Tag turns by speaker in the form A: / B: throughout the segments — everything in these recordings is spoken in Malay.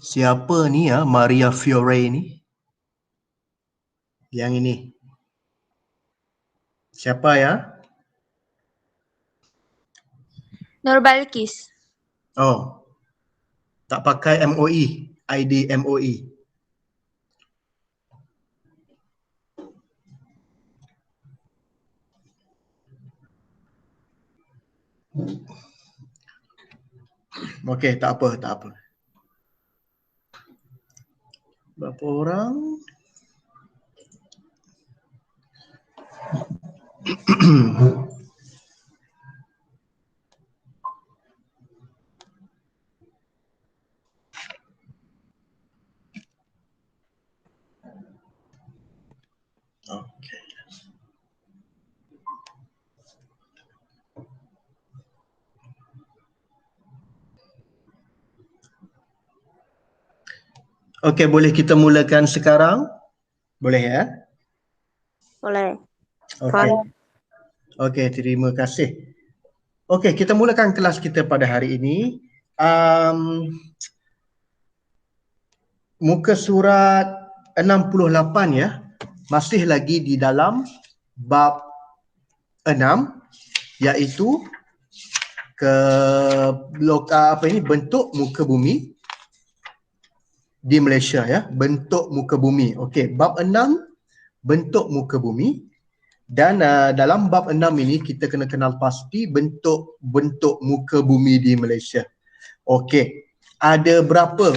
A: Siapa ni ya Maria Fiore ni? Yang ini. Siapa ya?
B: Nurbalkis.
A: Oh. Tak pakai MOE, ID MOE. Okey, tak apa, tak apa. Berapa orang? Okey. Okey, boleh kita mulakan sekarang? Boleh ya?
B: Boleh.
A: Okey. Okey, terima kasih. Okey, kita mulakan kelas kita pada hari ini. Muka surat 68 ya. Masih lagi di dalam bab 6 iaitu bentuk muka bumi di Malaysia ya. Bentuk muka bumi. Okey, bab 6 bentuk muka bumi. Dan dalam bab 6 ini kita kena kenal pasti bentuk muka bumi di Malaysia. Okey, ada berapa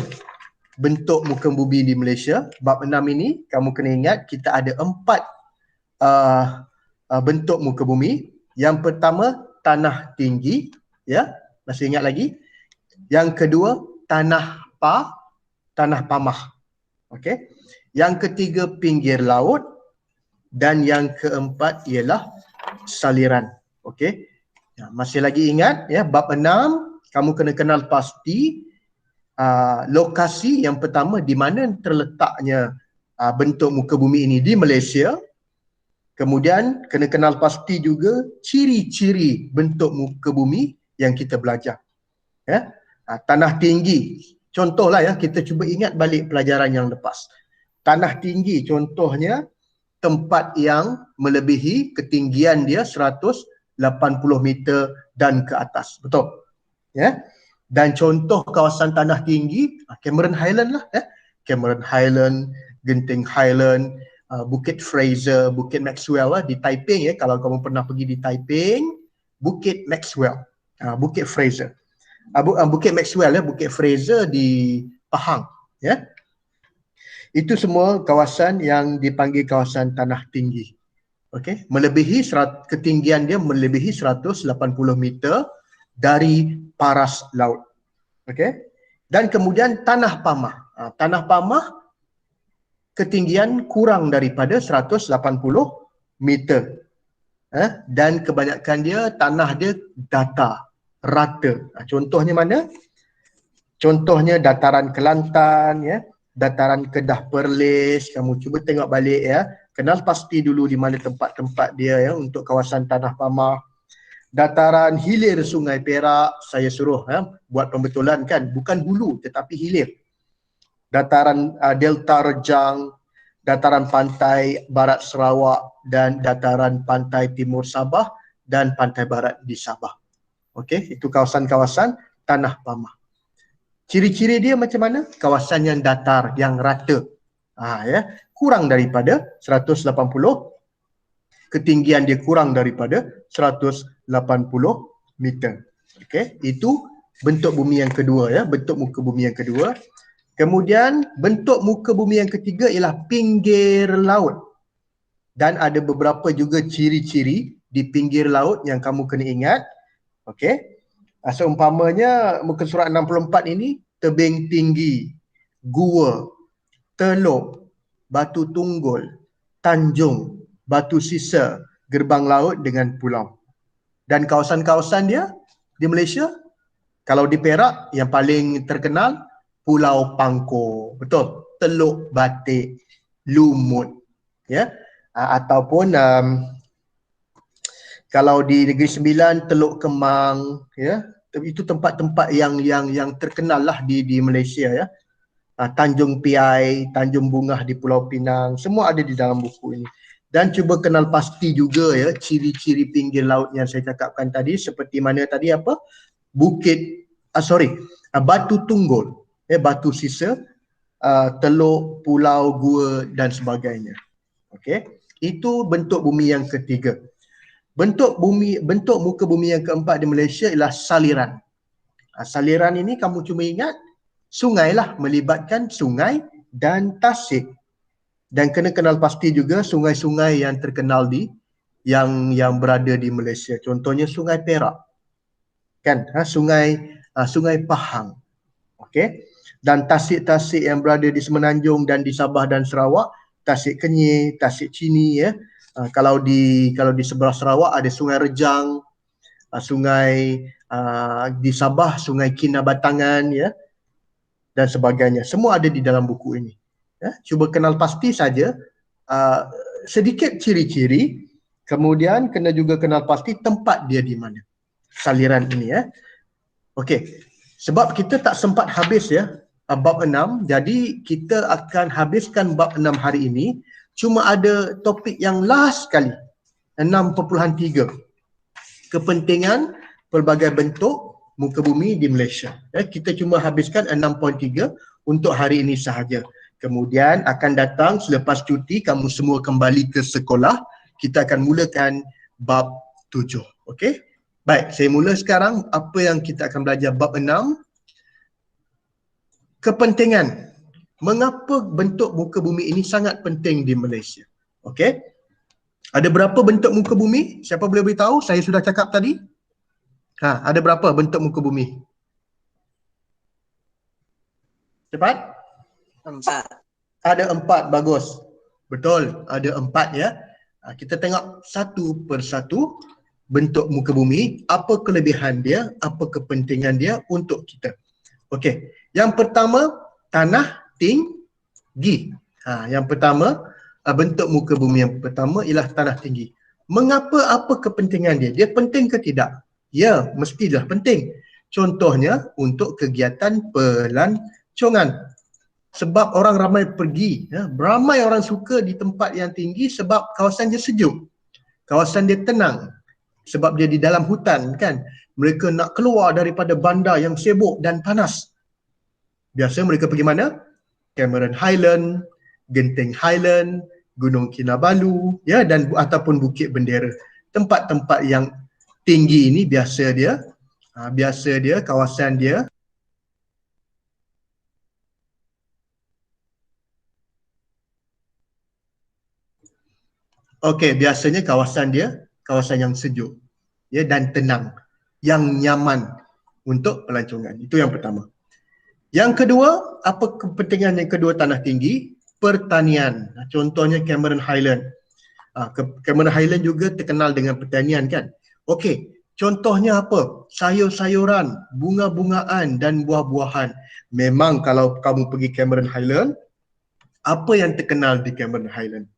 A: bentuk muka bumi di Malaysia? Bab 6 ini kamu kena ingat kita ada 4 bentuk muka bumi. Yang pertama tanah tinggi ya, masih ingat lagi? Yang kedua tanah pamah. Okey. Yang ketiga pinggir laut. Dan yang keempat ialah saliran. Okey. Masih lagi ingat ya, bab 6 kamu kena kenal pasti lokasi yang pertama di mana terletaknya bentuk muka bumi ini di Malaysia. Kemudian kena kenal pasti juga ciri-ciri bentuk muka bumi yang kita belajar. Ya. Tanah tinggi. Contohlah ya, kita cuba ingat balik pelajaran yang lepas. Tanah tinggi contohnya tempat yang melebihi ketinggian dia 180 meter dan ke atas. Betul? Ya. Dan contoh kawasan tanah tinggi, Cameron Highland lah ya. Cameron Highland, Genting Highland, Bukit Fraser, Bukit Maxwell lah di Taiping ya. Kalau kamu pernah pergi di Taiping, Bukit Maxwell, Bukit Fraser. Bukit Maxwell ya, Bukit Fraser di Pahang ya. Itu semua kawasan yang dipanggil kawasan tanah tinggi. Okey, ketinggian dia melebihi 180 meter dari paras laut. Okey. Dan kemudian tanah pamah. Tanah pamah ketinggian kurang daripada 180 meter. Dan kebanyakan dia tanah dia datar, rata. Contohnya mana? Contohnya dataran Kelantan ya. Dataran Kedah Perlis, kamu cuba tengok balik ya. Kenal pasti dulu di mana tempat-tempat dia ya untuk kawasan tanah pamah. Dataran hilir Sungai Perak, saya suruh buat pembetulan kan, bukan hulu tetapi hilir. Dataran Delta Rejang, dataran pantai barat Sarawak dan dataran pantai timur Sabah dan pantai barat di Sabah. Okey, itu kawasan-kawasan tanah pamah. Ciri-ciri dia macam mana? Kawasan yang datar, yang rata. Ya, kurang daripada 180, ketinggian dia kurang daripada 180 meter. Okey, itu bentuk bumi yang kedua ya, bentuk muka bumi yang kedua. Kemudian bentuk muka bumi yang ketiga ialah pinggir laut. Dan ada beberapa juga ciri-ciri di pinggir laut yang kamu kena ingat. Okey. Seumpamanya muka surat 64 ini, tebing tinggi, gua, teluk, batu tunggul, tanjung, batu sisa, gerbang laut dengan pulau. Dan kawasan-kawasan dia di Malaysia, kalau di Perak yang paling terkenal Pulau Pangkor, betul? Teluk Batik, Lumut, ya. Ataupun Kalau di Negeri Sembilan, Teluk Kemang, ya, itu tempat-tempat yang terkenal lah di Malaysia, ya. Tanjung Piai, Tanjung Bungah di Pulau Pinang, semua ada di dalam buku ini. Dan cuba kenal pasti juga, ya, ciri-ciri pinggir laut yang saya cakapkan tadi, seperti mana tadi apa? Batu Tunggul, ya, batu sisa, teluk, pulau, gua dan sebagainya. Okey, itu bentuk bumi yang ketiga. Bentuk muka bumi yang keempat di Malaysia ialah saliran. Saliran ini kamu cuma ingat sungai lah, melibatkan sungai dan tasik. Dan kena kenal pasti juga sungai-sungai yang terkenal yang berada di Malaysia. Contohnya Sungai Perak. Kan? Sungai Pahang. Okey. Dan tasik-tasik yang berada di Semenanjung dan di Sabah dan Sarawak, Tasik Kenyir, Tasik Chini, ya. Kalau di sebelah Sarawak ada Sungai Rejang, sungai di Sabah Sungai Kinabatangan, ya, dan sebagainya. Semua ada di dalam buku ini. Ya, cuba kenal pasti saja sedikit ciri-ciri, kemudian kena juga kenal pasti tempat dia di mana. Saliran ini, ya. Okey. Sebab kita tak sempat habis, ya, bab 6, jadi kita akan habiskan bab 6 hari ini. Cuma ada topik yang last sekali, 6.3. Kepentingan pelbagai bentuk muka bumi di Malaysia. Ya, kita cuma habiskan 6.3 untuk hari ini sahaja. Kemudian akan datang selepas cuti, kamu semua kembali ke sekolah, kita akan mulakan bab 7. Okey? Baik, saya mula sekarang. Apa yang kita akan belajar bab 6? Kepentingan. Mengapa bentuk muka bumi ini sangat penting di Malaysia? Okey? Ada berapa bentuk muka bumi? Siapa boleh beritahu? Saya sudah cakap tadi. Ada berapa bentuk muka bumi? Cepat.
B: 4.
A: Ada 4, bagus. Betul, ada 4, ya. Kita tengok satu persatu bentuk muka bumi, apa kelebihan dia, apa kepentingan dia untuk kita. Okey, yang pertama, tanah tinggi. Yang pertama, bentuk muka bumi yang pertama ialah tanah tinggi. Mengapa, apa kepentingan dia? Dia penting ke tidak? Ya, mestilah penting. Contohnya untuk kegiatan pelancongan. Sebab orang ramai pergi, ya, ramai orang suka di tempat yang tinggi sebab kawasan dia sejuk, kawasan dia tenang, sebab dia di dalam hutan, kan. Mereka nak keluar daripada bandar yang sibuk dan panas. Biasa mereka pergi mana? Cameron Highland, Genting Highland, Gunung Kinabalu, ya, dan ataupun Bukit Bendera. Tempat-tempat yang tinggi ini biasa dia kawasan dia biasanya kawasan yang sejuk, ya, dan tenang, yang nyaman untuk pelancongan. Itu yang pertama. Yang kedua, apa kepentingan yang kedua tanah tinggi? Pertanian. Contohnya Cameron Highland. Cameron Highland juga terkenal dengan pertanian, kan. Okey, contohnya apa? Sayur-sayuran, bunga-bungaan dan buah-buahan. Memang kalau kamu pergi Cameron Highland, apa yang terkenal di Cameron Highland?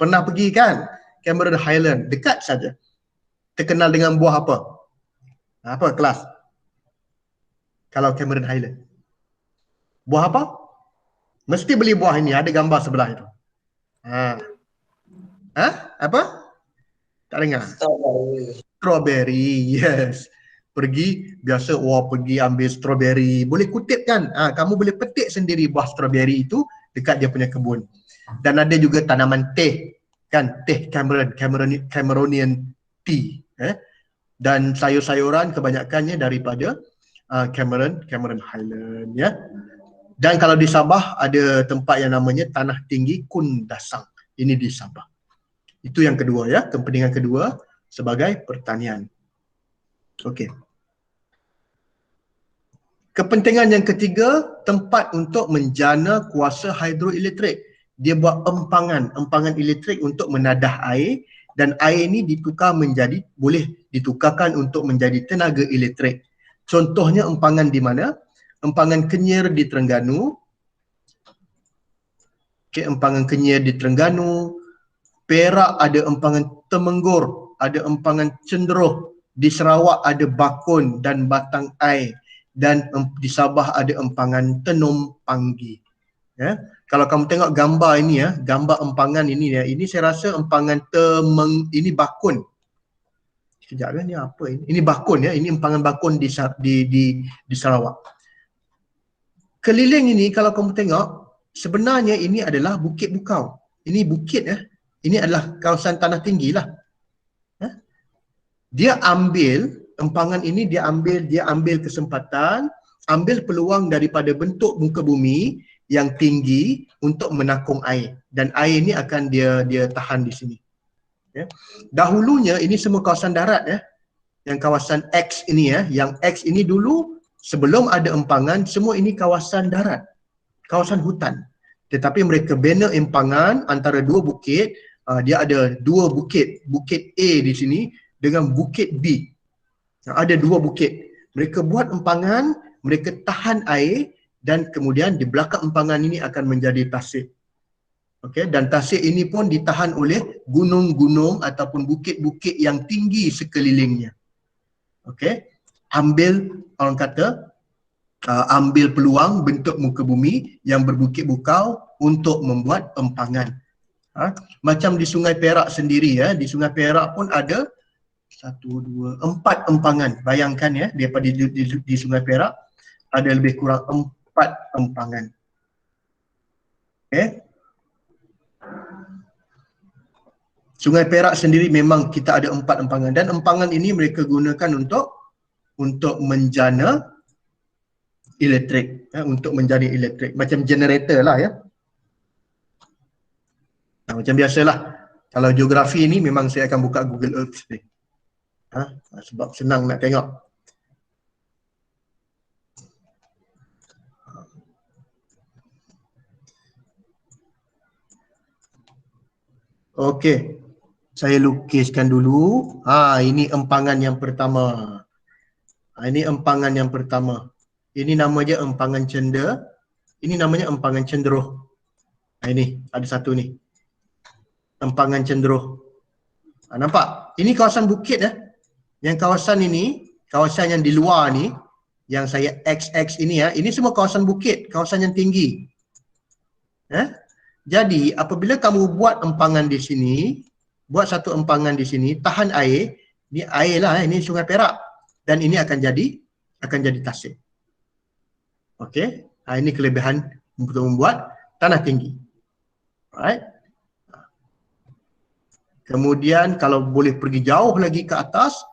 A: Pernah pergi, kan? Cameron Highland, dekat saja. Terkenal dengan buah apa? Apa kelas? Kalau Cameron Highland. Buah apa? Mesti beli buah ini, ada gambar sebelah itu. Apa? Tak dengar? Strawberry, yes. Pergi, biasa pergi ambil strawberry. Boleh kutip, kan? Kamu boleh petik sendiri buah strawberry itu dekat dia punya kebun. Dan ada juga tanaman teh, kan, teh Cameronian tea, dan sayur-sayuran kebanyakannya daripada Cameron Highland, ya. Dan kalau di Sabah ada tempat yang namanya Tanah Tinggi Kundasang. Ini di Sabah. Itu yang kedua, ya, kepentingan kedua sebagai pertanian. Okey. Kepentingan yang ketiga, tempat untuk menjana kuasa hidroelektrik. Dia buat empangan elektrik untuk menadah air, dan air ini boleh ditukarkan untuk menjadi tenaga elektrik. Contohnya empangan di mana? Empangan Kenyir di Terengganu. Empangan Kenyir di Terengganu. Perak ada empangan Temenggur ada empangan cenderuh. Di Sarawak ada bakun dan batang air. Dan di Sabah ada empangan tenum panggi. Ya. Kalau kamu tengok gambar ini ya, gambar empangan ini ya, ini saya rasa empangan ini bakun. Sekejap ya, ni apa ini? Ini bakun ya, ini empangan bakun di Sarawak. Keliling ini kalau kamu tengok, sebenarnya ini adalah Bukit Bukau. Ini bukit ya. Ini adalah kawasan tanah tinggi lah. Dia ambil empangan ini, dia ambil kesempatan, ambil peluang daripada bentuk muka bumi yang tinggi untuk menakung air, dan air ini akan dia tahan di sini. Ya. Dahulunya ini semua kawasan darat ya. Yang kawasan X ini ya, yang X ini dulu sebelum ada empangan, semua ini kawasan darat, kawasan hutan. Tetapi mereka bina empangan antara dua bukit. Dia ada dua bukit, bukit A di sini dengan bukit B. Ada dua bukit. Mereka buat empangan, mereka tahan air, dan kemudian di belakang empangan ini akan menjadi tasik. Okey, dan tasik ini pun ditahan oleh gunung-gunung ataupun bukit-bukit yang tinggi sekelilingnya. Okey, orang kata ambil peluang bentuk muka bumi yang berbukit bukau untuk membuat empangan. Macam di Sungai Perak sendiri ya, di Sungai Perak pun ada 1, 2, 4 empangan. Bayangkan ya, daripada di Sungai Perak ada lebih kurang 4 empangan. Okay. Sungai Perak sendiri memang kita ada 4 empangan, dan empangan ini mereka gunakan untuk menjana elektrik, untuk menjana elektrik, macam generator lah ya. Macam biasalah, kalau geografi ini memang saya akan buka Google Earth ni. Sebab senang nak tengok. Okey, saya lukiskan dulu. Ini empangan yang pertama. Ini empangan yang pertama. Ini nama dia empangan cenda. Ini namanya empangan cenderuh. Ini ada satu ni, empangan cenderuh. Nampak? Ini kawasan bukit ya. Yang kawasan ini, kawasan yang di luar ni, yang saya XX ini ya, ini semua kawasan bukit, kawasan yang tinggi. Jadi apabila kamu buat empangan di sini, buat satu empangan di sini, tahan air, ni air lah, ini Sungai Perak, dan ini akan jadi tasik. Okey, ini kelebihan untuk membuat tanah tinggi. Alright. Kemudian kalau boleh pergi jauh lagi ke atas,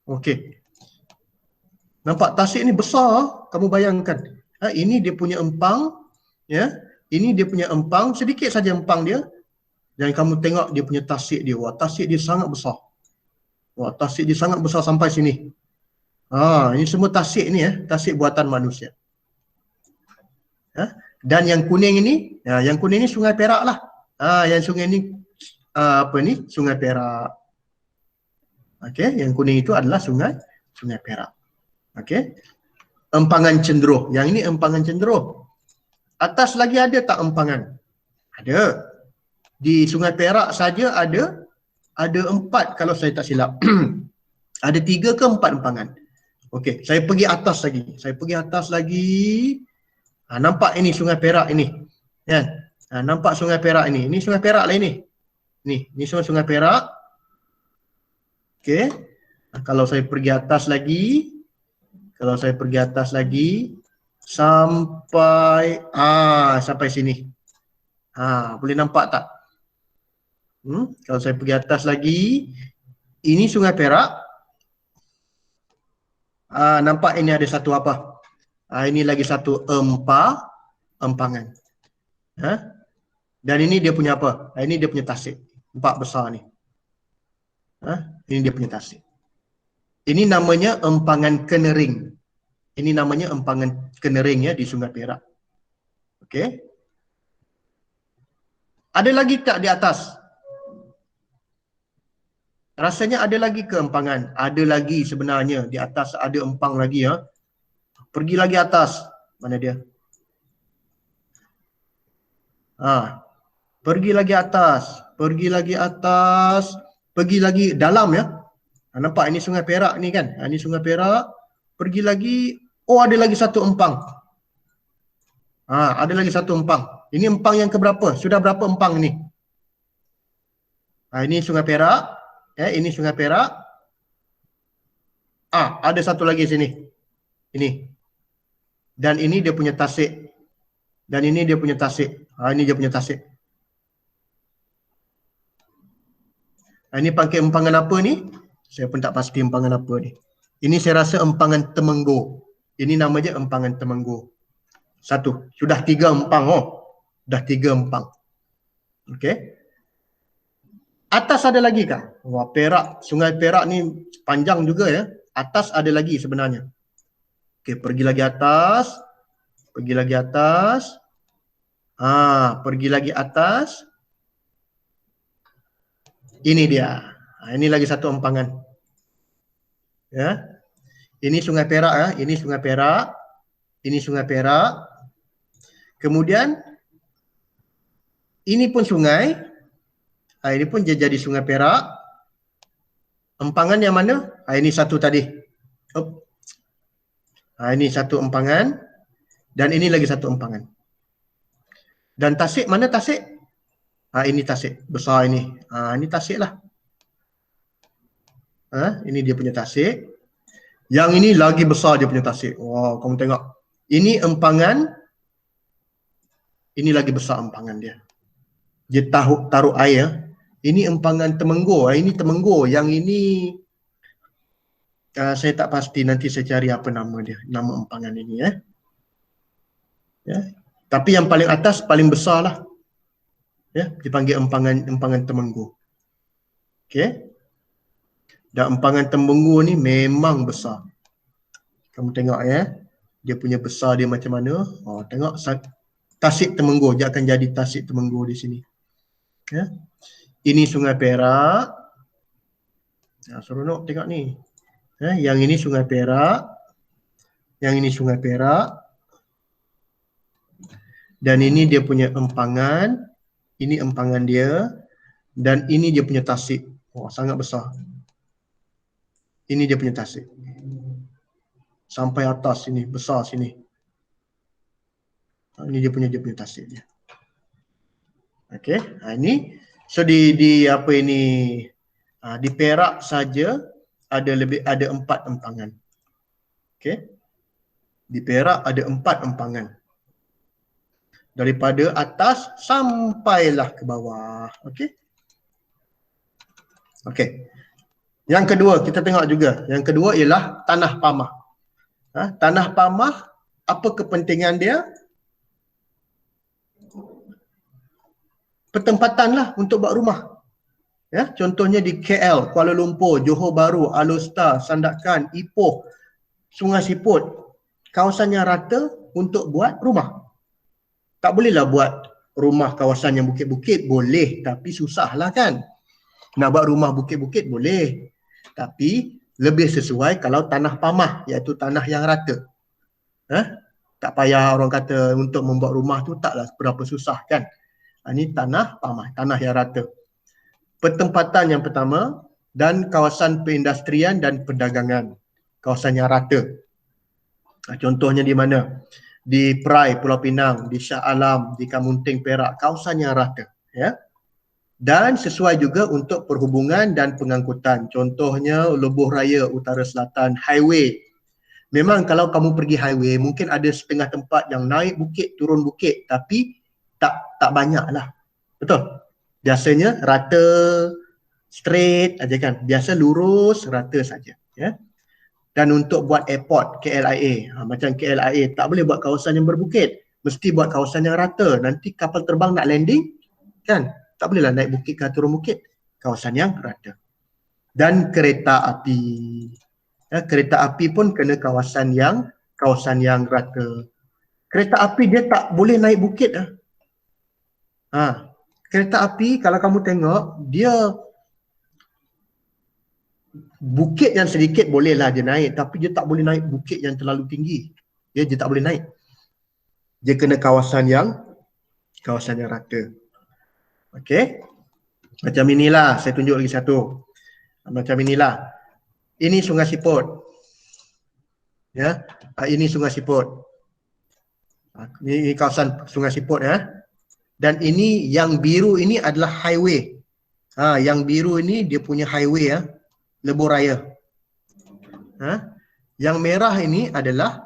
A: okey. Nampak tasik ni besar, kamu bayangkan. Ini dia punya empang, ya. Ini dia punya empang, sedikit saja empang dia. Dan kamu tengok dia punya tasik dia. Wah, tasik dia sangat besar. Wah, tasik dia sangat besar sampai sini. Ini semua tasik ni ya, tasik buatan manusia. Dan yang kuning ini, yang kuning ni Sungai Perak lah. Yang sungai ni Sungai Perak. Okey, yang kuning itu adalah Sungai Perak. Okey. Empangan cenderuh. Yang ini empangan cenderuh. Atas lagi ada tak empangan? Ada. Di Sungai Perak saja ada 4 kalau saya tak silap. Ada 3 ke 4 empangan. Okey, saya pergi atas lagi. Nampak ini Sungai Perak ini. Kan? Nampak Sungai Perak ini. Ini Sungai Perak lah ini. Ni semua Sungai Perak. Okey. Kalau saya pergi atas lagi, sampai sini. Boleh nampak tak? Kalau saya pergi atas lagi, ini Sungai Perak. Nampak ini ada satu apa? Ini lagi satu empangan. Dan ini dia punya apa? Ini dia punya tasik. 4 besar ni. Ini dia punya tasik. Ini namanya empangan kenering. Ini namanya empangan kenering ya di Sungai Perak. Okey. Ada lagi tak di atas? Rasanya ada lagi ke empangan? Ada lagi sebenarnya. Di atas ada empang lagi ya. Pergi lagi atas. Mana dia? Pergi lagi atas. pergi lagi atas, pergi lagi dalam ya. Nampak ini Sungai Perak ni kan? Ini Sungai Perak. Pergi lagi, oh ada lagi satu empang. Ada lagi satu empang. Ini empang yang keberapa? Sudah berapa empang ni? Ini Sungai Perak. Ini Sungai Perak. Ada satu lagi sini. Ini. Dan ini dia punya tasik. Dan ini dia punya tasik. Ini dia punya tasik. Ini pakai empangan apa ni? Saya pun tak pasti empangan apa ni. Ini saya rasa empangan Temenggur. Ini nama je empangan Temenggur. Satu. Sudah 3 empang. Dah 3 empang. Okey. Atas ada lagi kah? Wah, Perak. Sungai Perak ni panjang juga ya. Atas ada lagi sebenarnya. Okey, pergi lagi atas. Pergi lagi atas. Pergi lagi atas. Ini dia. Ini lagi satu empangan. Ya. Ini Sungai Perak ya. Ini Sungai Perak. Ini Sungai Perak. Kemudian ini pun sungai. Ini pun jadi Sungai Perak. Empangan yang mana? Ini satu tadi. Ini satu empangan. Dan ini lagi satu empangan. Dan tasik, mana tasik? Ini tasik. Besar ini. Ini tasik lah. Ini dia punya tasik. Yang ini lagi besar dia punya tasik. Wow, kamu tengok. Ini empangan. Ini lagi besar empangan dia. Dia taruh air. Ini empangan Temenggur. Ini Temenggur. Yang ini saya tak pasti, nanti saya cari apa nama dia. Nama empangan ini ya. Tapi yang paling atas paling besar lah. Ya, dipanggil empangan Temenggur. Okey. Dan empangan Temenggur ni memang besar. Kamu tengok ya. Dia punya besar dia macam mana. Tengok tasik Temenggur. Dia akan jadi tasik Temenggur di sini. Ya. Ini Sungai Perak. Seronok tengok ni. Yang ini Sungai Perak. Yang ini Sungai Perak. Dan ini dia punya empangan. Ini empangan dia. Dan ini dia punya tasik. Sangat besar. Ini dia punya tasik. Sampai atas sini. Besar sini. Ini dia punya tasik dia. Okey. Ini. So di apa ini. Di Perak saja ada 4 empangan. Okey. Di Perak ada 4 empangan. Daripada atas sampailah ke bawah. Okey. Okey. Yang kedua kita tengok juga. Yang kedua ialah Tanah Pamah. Tanah Pamah, apa kepentingan dia? Pertempatan lah untuk buat rumah. Ya, contohnya di KL, Kuala Lumpur, Johor Bahru, Alor Sandakan, Ipoh, Sungai Siput. Kawasan yang rata untuk buat rumah. Tak bolehlah buat rumah kawasan yang bukit-bukit. Boleh, tapi susah lah kan. Nak buat rumah bukit-bukit boleh. Tapi lebih sesuai kalau tanah pamah, iaitu tanah yang rata. Tak payah orang kata untuk membuat rumah tu taklah berapa susah kan. Ini tanah pamah, tanah yang rata. Pertempatan yang pertama dan kawasan perindustrian dan perdagangan. Kawasan yang rata. Contohnya di mana? Di Perai, Pulau Pinang, di Shah Alam, di Kamunting, Perak. Kawasan yang rata. Ya. Dan sesuai juga untuk perhubungan dan pengangkutan. Contohnya Lebuh Raya Utara Selatan, highway. Memang kalau kamu pergi highway, mungkin ada setengah tempat yang naik bukit, turun bukit. Tapi tak banyak lah. Betul? Biasanya rata, straight aja kan. Biasa lurus, rata saja. Ya. Dan untuk buat airport, KLIA. Macam KLIA, tak boleh buat kawasan yang berbukit. Mesti buat kawasan yang rata. Nanti kapal terbang nak landing, kan? Tak bolehlah naik bukit ke turun bukit. Kawasan yang rata. Dan kereta api. Ya, kereta api pun kena kawasan yang rata. Kereta api dia tak boleh naik bukit. Kereta api kalau kamu tengok, dia bukit yang sedikit bolehlah dia naik. Tapi dia tak boleh naik bukit yang terlalu tinggi. Dia tak boleh naik. Dia kena kawasan yang rata. Okey. Macam inilah, saya tunjuk lagi satu. Macam inilah. Ini Sungai Siput. Ya, ini Sungai Siput. Ini kawasan Sungai Siput ya. Dan ini yang biru ini adalah highway. Yang biru ini dia punya highway ya, Lebuh Raya. Yang merah ini adalah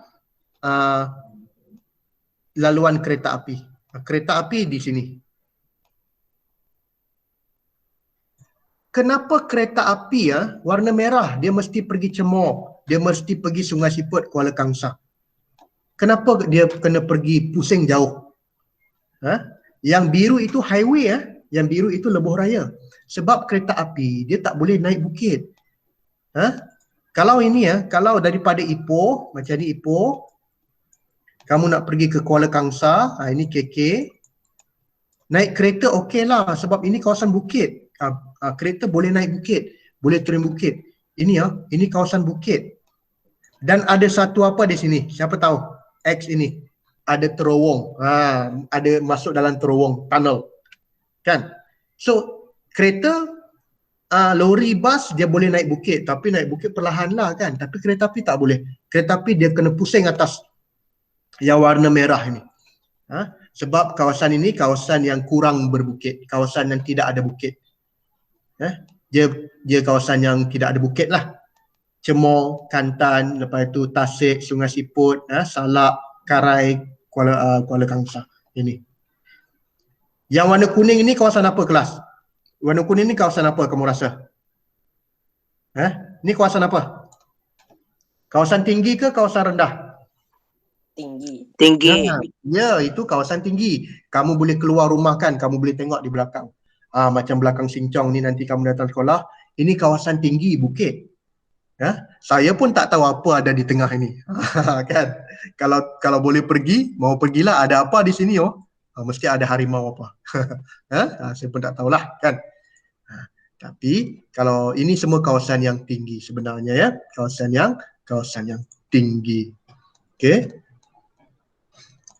A: laluan kereta api. Kereta api di sini. Kenapa kereta api ya warna merah dia mesti pergi Cemor, dia mesti pergi Sungai Siput, Kuala Kangsar? Kenapa dia kena pergi pusing jauh? Yang biru itu highway ya, yang biru itu Lebuh Raya. Sebab kereta api dia tak boleh naik bukit. Kalau ini ya, kalau daripada Ipoh, macam ni Ipoh, kamu nak pergi ke Kuala Kangsar, ini KK, naik kereta okey lah sebab ini kawasan bukit. Kereta boleh naik bukit, boleh turun bukit. Ini ya, ini kawasan bukit. Dan ada satu apa di sini? Siapa tahu? X ini ada terowong. Ada masuk dalam terowong, tunnel. Kan? So, kereta lori bas dia boleh naik bukit, tapi naik bukit perlahan lah kan. Tapi kereta api tak boleh. Kereta api dia kena pusing atas yang warna merah ini. Sebab kawasan ini kawasan yang kurang berbukit, kawasan yang tidak ada bukit. Dia kawasan yang tidak ada bukit lah. Cemor, Kantan, lepas itu Tasik, Sungai Siput, Salak, Karai, Kuala Kangsar. Ini. Yang warna kuning ini kawasan apa kelas? Warna kuning ini kawasan apa kamu rasa? Ini kawasan apa? Kawasan tinggi ke kawasan rendah?
C: Tinggi.
A: Ya, itu kawasan tinggi. Kamu boleh keluar rumah kan, kamu boleh tengok di belakang. Macam belakang Sincong ni nanti kamu datang sekolah, ini kawasan tinggi, bukit. Saya pun tak tahu apa ada di tengah ini. Kan? Kalau boleh pergi, mau pergilah, ada apa di sini mesti ada harimau apa. Saya pun tak tahulah kan. Tapi kalau ini semua kawasan yang tinggi sebenarnya ya, kawasan yang tinggi. Okey.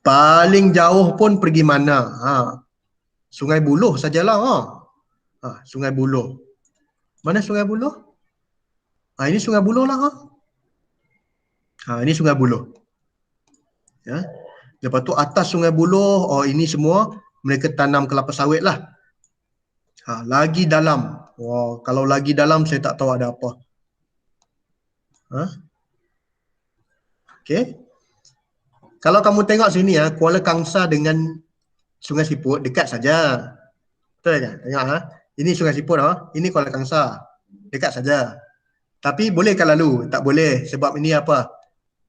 A: Paling jauh pun pergi mana? Sungai Buloh sajalah. Sungai Buloh. Mana Sungai Buloh? Ini Sungai Buloh lah. Ini Sungai Buloh. Ya. Lepas tu atas Sungai Buloh, ini semua mereka tanam kelapa sawit lah. Lagi dalam. Kalau lagi dalam saya tak tahu ada apa. Okey. Kalau kamu tengok sini ya, Kuala Kangsar dengan Sungai Siput dekat saja. Betul tak? Tengok ini Sungai Siput ini Kuala Kangsar. Dekat saja. Tapi bolehkah lalu? Tak boleh sebab ini apa?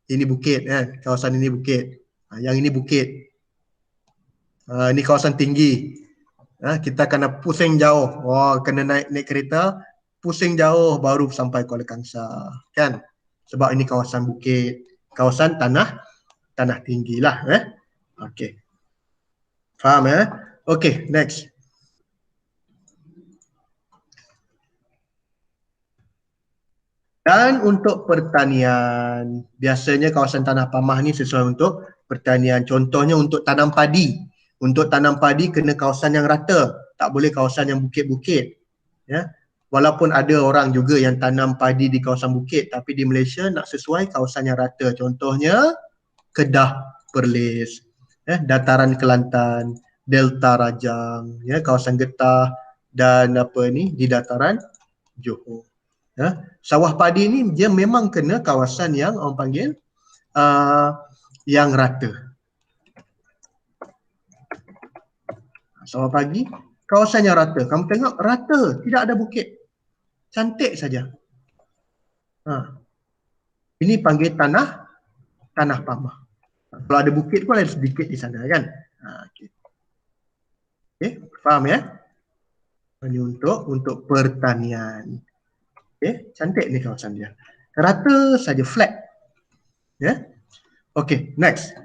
A: Ini bukit kan. Kawasan ini bukit. Yang ini bukit. Ini kawasan tinggi. Kita kena pusing jauh. Kena naik kereta, pusing jauh baru sampai Kuala Kangsar. Kan? Sebab ini kawasan bukit. Kawasan tanah tinggi lah. Okey. Faham ya? Okey, next. Dan untuk pertanian, biasanya kawasan tanah pamah ni sesuai untuk pertanian. Contohnya untuk tanam padi. Untuk tanam padi kena kawasan yang rata. Tak boleh kawasan yang bukit-bukit. Ya. Walaupun ada orang juga yang tanam padi di kawasan bukit, tapi di Malaysia nak sesuai kawasan yang rata. Contohnya Kedah, Perlis, Dataran Kelantan, Delta Rajang, kawasan Getah dan di dataran Johor. Sawah padi ni dia memang kena kawasan yang orang panggil yang rata. Sawah padi kawasan yang rata. Kamu tengok rata, tidak ada bukit. Cantik saja. Ini panggil tanah pamah. Kalau ada bukit pun ada sedikit di sana kan. Okey, faham ya? Ini untuk pertanian. Cantik ni kawasan dia. Rata saja, flat. Okey, next.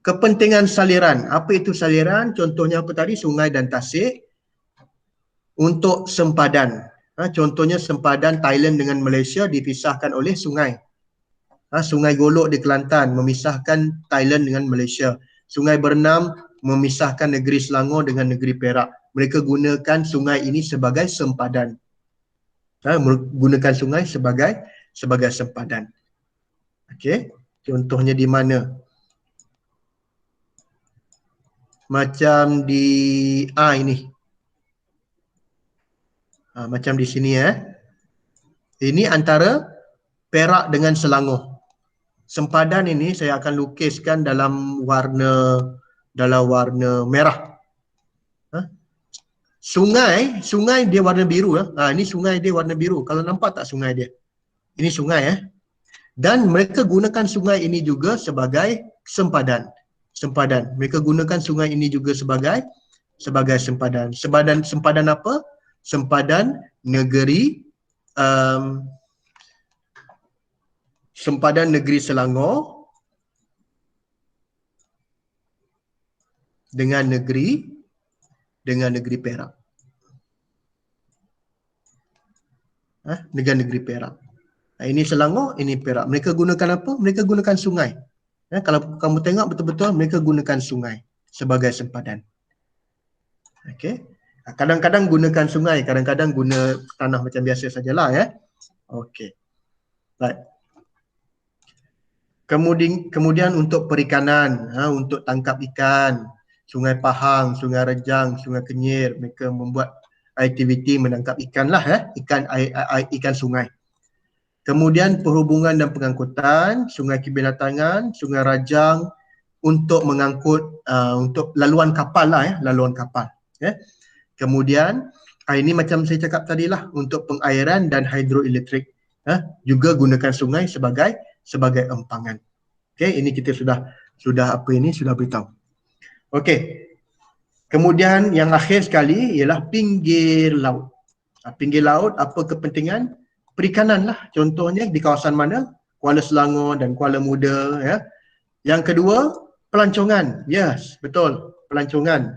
A: Kepentingan saliran. Apa itu saliran? Contohnya apa tadi? Sungai dan tasik. Untuk sempadan. Contohnya sempadan Thailand dengan Malaysia dipisahkan oleh sungai. Sungai Golok di Kelantan memisahkan Thailand dengan Malaysia. Sungai Bernam memisahkan negeri Selangor dengan negeri Perak. mereka gunakan sungai ini sebagai sempadan. Gunakan sungai sebagai sempadan. Okey, contohnya di mana? Macam di ini. Macam di sini Ini antara Perak dengan Selangor. Sempadan ini saya akan lukiskan dalam warna merah. Sungai dia warna biru. Ini sungai dia warna biru. Kalau nampak tak sungai dia? Ini sungai Dan mereka gunakan sungai ini juga sebagai sempadan. Mereka gunakan sungai ini juga sebagai sempadan. Sempadan apa? Sempadan negeri Selangor dengan negeri Perak. Dengan negeri Perak. Ini Selangor, ini Perak. Mereka gunakan apa? Mereka gunakan sungai. Kalau kamu tengok betul-betul mereka gunakan sungai sebagai sempadan. Okey. Kadang-kadang gunakan sungai, kadang-kadang guna tanah macam biasa sajalah Okey. Baik. Kemudian untuk perikanan, untuk tangkap ikan, Sungai Pahang, Sungai Rejang, Sungai Kenyir, mereka membuat aktiviti menangkap ikan ikan sungai. Kemudian perhubungan dan pengangkutan, Sungai Kebinatangan, Sungai Rajang untuk mengangkut untuk laluan kapal laluan kapal. Kemudian ini macam saya cakap tadilah, untuk pengairan dan hidroelektrik juga gunakan sungai sebagai empangan. Okey, ini kita sudah beritahu. Okey. Kemudian yang akhir sekali ialah pinggir laut. Pinggir laut apa kepentingan? Perikanan lah. Contohnya di kawasan mana? Kuala Selangor dan Kuala Muda Yang kedua, pelancongan. Yes, betul. Pelancongan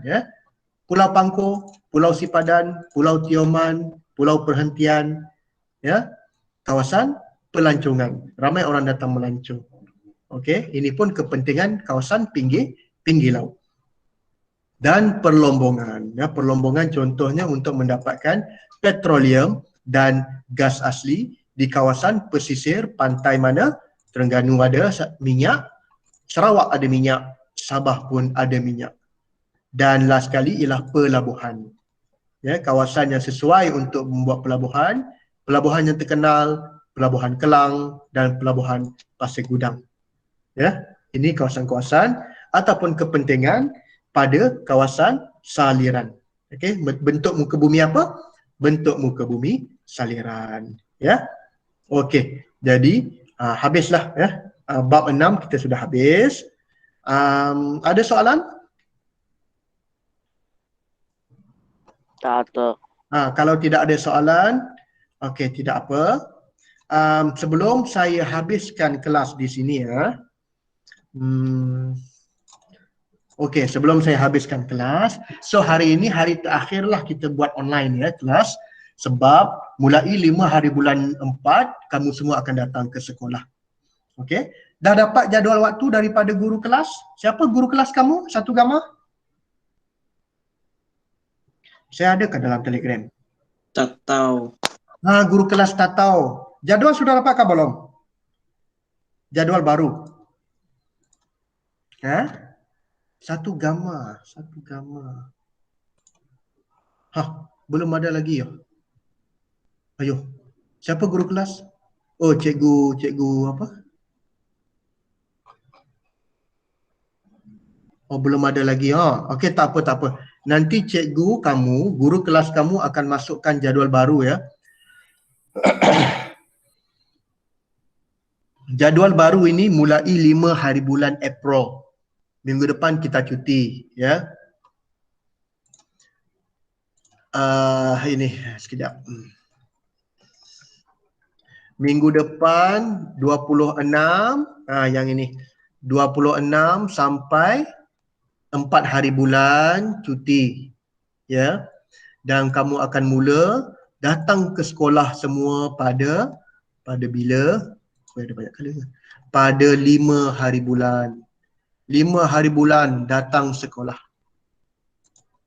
A: Pulau Pangkor, Pulau Sipadan, Pulau Tioman, Pulau Perhentian kawasan pelancongan. Ramai orang datang melancong. Okey, ini pun kepentingan kawasan pinggir laut. Dan perlombongan. Perlombongan contohnya untuk mendapatkan petroleum dan gas asli di kawasan pesisir pantai mana? Terengganu ada minyak, Sarawak ada minyak, Sabah pun ada minyak. Dan last sekali ialah pelabuhan. Kawasan yang sesuai untuk membuat pelabuhan. Pelabuhan yang terkenal, Pelabuhan Kelang dan Pelabuhan Pasir Gudang. Ini kawasan-kawasan ataupun kepentingan pada kawasan saliran. Okey, bentuk muka bumi apa? Bentuk muka bumi saliran. Okey, jadi habislah bab 6 kita sudah habis. Ada soalan?
B: Tak ada.
A: Kalau tidak ada soalan, okey, tidak apa. Sebelum saya habiskan kelas di sini Okey, sebelum saya habiskan kelas, so hari ini hari terakhirlah kita buat online kelas, sebab mulai 5 hari bulan 4 kamu semua akan datang ke sekolah. Okey, dah dapat jadual waktu daripada guru kelas? Siapa guru kelas kamu? Satu gamma? Saya ada ke dalam Telegram?
C: Tak tahu.
A: Guru kelas tak tahu. Jadual sudah dapatkah belum? Jadual baru. Satu gamma. Belum ada lagi ya? Ayo. Siapa guru kelas? Oh, cikgu apa? Oh, belum ada lagi. Okey, tak apa. Nanti cikgu kamu, guru kelas kamu akan masukkan jadual baru Jadual baru ini mulai 5 hari bulan April. Minggu depan kita cuti ini sekejap. Minggu depan 26 yang ini 26 sampai 4 hari bulan cuti dan kamu akan mula datang ke sekolah semua pada bila? Ada banyak kali pada 5 hari bulan. 5 hari bulan datang sekolah.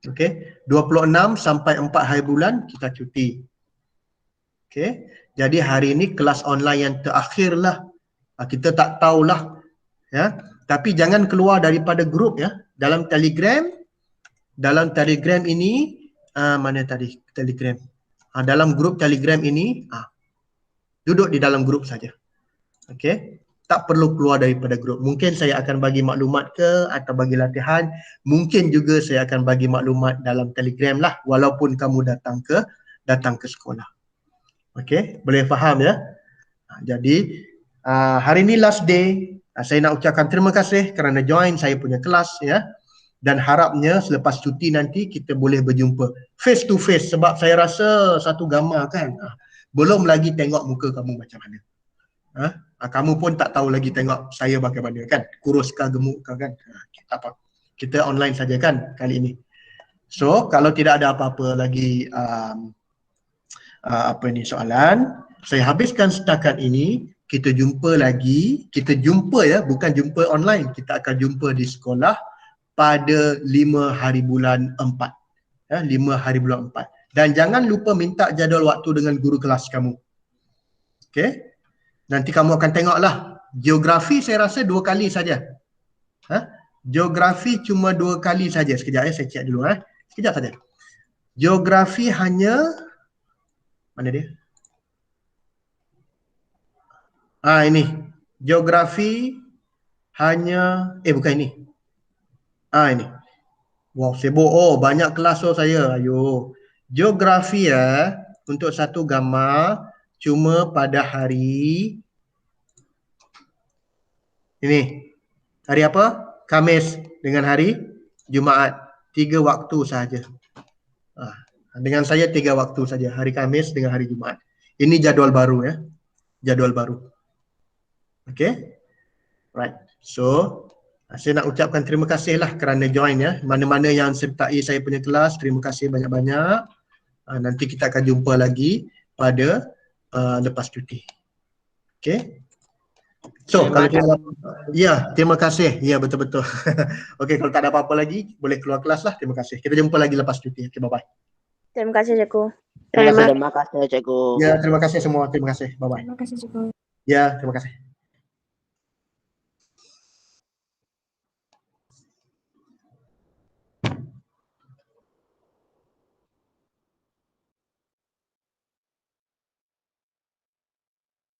A: Okey, 26 sampai 4 hari bulan kita cuti. Okey, jadi hari ini kelas online yang terakhir lah. Kita tak tahulah, ya. Tapi jangan keluar daripada grup, ya. Dalam Telegram ini mana tadi Telegram? Dalam grup Telegram ini duduk di dalam grup saja. Okey, tak perlu keluar daripada grup. Mungkin saya akan bagi maklumat ke atau bagi latihan, mungkin juga saya akan bagi maklumat dalam Telegram lah walaupun kamu datang ke sekolah. Okey, boleh faham ya? Jadi hari ini last day. Saya nak ucapkan terima kasih kerana join saya punya kelas, ya. Dan harapnya selepas cuti nanti kita boleh berjumpa face to face, sebab saya rasa satu gambar kan, belum lagi tengok muka kamu macam mana. Kamu pun tak tahu lagi tengok saya bagaimana kan, kurus kah, gemuk kah kan. Kita online saja kan kali ini. So kalau tidak ada apa-apa lagi soalan, saya habiskan setakat ini. Kita jumpa lagi, kita jumpa ya, bukan jumpa online. Kita akan jumpa di sekolah pada 5 hari bulan 4. 5 hari bulan 4. Dan jangan lupa minta jadual waktu dengan guru kelas kamu. Okey? Nanti kamu akan tengoklah. Geografi saya rasa 2 kali saja. Geografi cuma 2 kali saja. Sekejap ya, saya cek dulu. Sekejap saja. Geografi hanya, mana dia? Ini. Geografi hanya, bukan ini. Ini. Wow, sibuk. Oh, banyak kelas saya. Ayo. Geografi ya, untuk satu gambar cuma pada hari ini. Hari apa? Khamis dengan hari Jumaat. 3 waktu saja. Dengan saya 3 waktu saja. Hari Khamis dengan hari Jumaat. Ini jadual baru ya. Jadual baru. Okay? Right. So, saya nak ucapkan terima kasih lah kerana join ya. Mana-mana yang sertai saya punya kelas, terima kasih banyak-banyak. Nanti kita akan jumpa lagi pada lepas cuti. Okay? So, kalau tidak ada, ya, terima kasih. Ya, betul-betul. Okey, kalau tak ada apa-apa lagi, boleh keluar kelas lah. Terima kasih. Kita jumpa lagi lepas cuti. Okay, bye-bye.
B: Terima kasih, Cikgu.
D: Terima kasih, Cikgu.
A: Ya, terima kasih semua. Terima kasih. Bye-bye.
B: Terima kasih, Cikgu.
A: Ya, terima kasih.